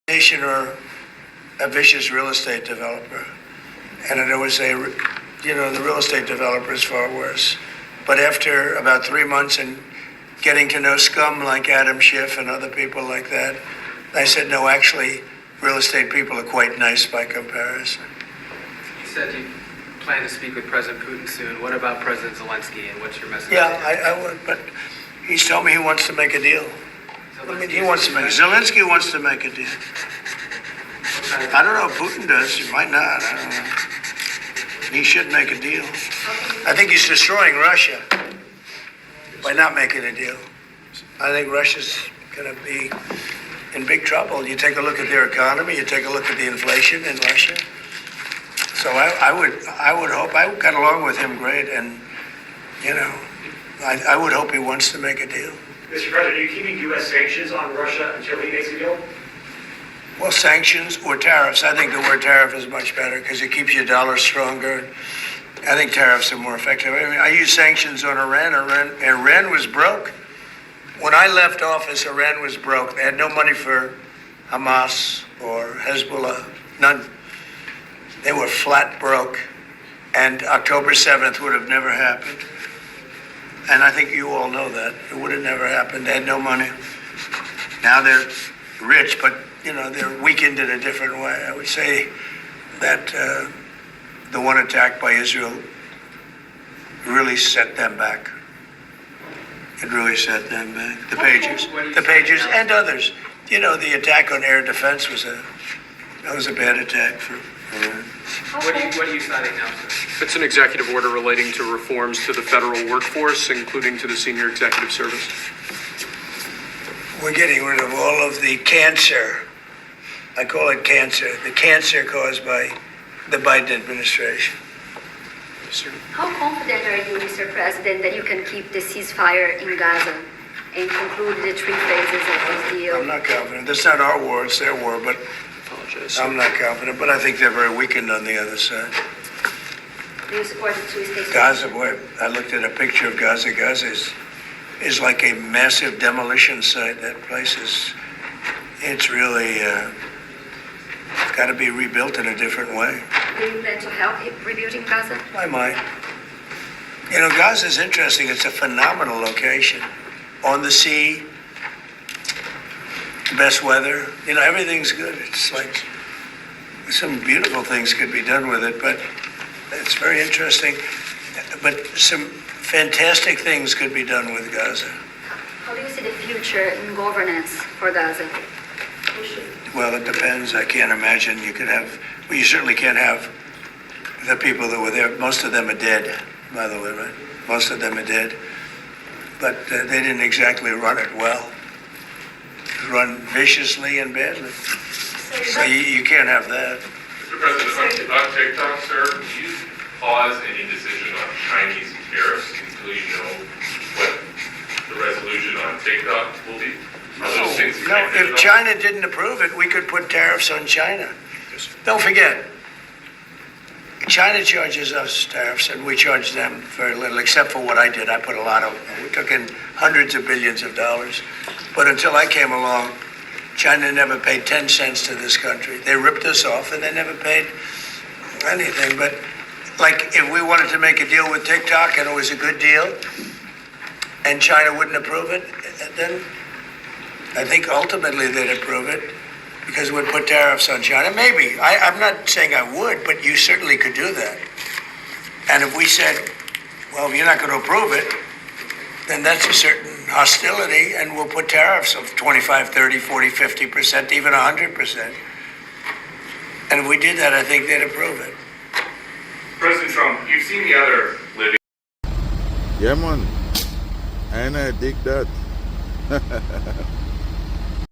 nation or a vicious real estate developer. And there was the real estate developer is far worse. But after about 3 months and getting to know scum like Adam Schiff and other people like that, I said, no, actually, real estate people are quite nice by comparison. You said you plan to speak with President Putin soon. What about President Zelensky, and what's your message? Yeah, I would, but he's told me he wants to make a deal. Zelensky wants to make a deal. I don't know if Putin does. He might not. I don't know. He should make a deal. I think he's destroying Russia by not making a deal. I think Russia's going to be in big trouble. You take a look at their economy. You take a look at the inflation in Russia. So I would hope. I got along with him great, and I would hope he wants to make a deal. Mr. President, are you keeping U.S. sanctions on Russia until he makes a deal? Well, sanctions or tariffs. I think the word tariff is much better because it keeps your dollar stronger. I think tariffs are more effective. I mean, I use sanctions on Iran. Iran was broke. When I left office, Iran was broke. They had no money for Hamas or Hezbollah, none. They were flat broke. And October 7th would have never happened. And I think you all know that. It would have never happened. They had no money. Now they're rich, but they're weakened in a different way. I would say that the one attack by Israel really set them back. It really set them back. The Pagers, and others. The attack on air defense was a bad attack for Iran. What are you citing now, sir? It's an executive order relating to reforms to the federal workforce, including to the senior executive service. We're getting rid of all of the cancer. I call it cancer. The cancer caused by the Biden administration. How confident are you, Mr. President, that you can keep the ceasefire in Gaza and conclude the 3 phases of this deal? I'm not confident. That's not our war, it's their war, but I'm not confident. But I think they're very weakened on the other side. Do you support the 2 state Gaza, boy, I looked at a picture of Gaza. Gaza is like a massive demolition site. That place it's really got to be rebuilt in a different way. Do you plan to help rebuilding Gaza? I might. Gaza is interesting. It's a phenomenal location. On the sea, best weather. Everything's good. It's like some beautiful things could be done with it, but it's very interesting. But some fantastic things could be done with Gaza. How do you see the future in governance for Gaza? Well, it depends. I can't imagine you certainly can't have the people that were there. Most of them are dead, by the way, right? Most of them are dead. But they didn't exactly run it well. Run viciously and badly. So you can't have that. Mr. President, on TikTok, sir, will you pause any decision on Chinese tariffs until you know what the resolution on TikTok will be? No, if China didn't approve it, we could put tariffs on China. Don't forget, China charges us tariffs, and we charge them very little, except for what I did. I put a lot of, we took in hundreds of billions of dollars. But until I came along, China never paid 10 cents to this country. They ripped us off, and they never paid anything. But like if we wanted to make a deal with TikTok, and it was a good deal, and China wouldn't approve it, then I think ultimately they'd approve it because we'd put tariffs on China. Maybe. I'm not saying I would, but you certainly could do that. And if we said, well, if you're not going to approve it, then that's a certain hostility, and we'll put tariffs of 25, 30, 40, 50%, even 100%. And if we did that, I think they'd approve it. President Trump, you've seen the other living. Yeah, man. And I dig that.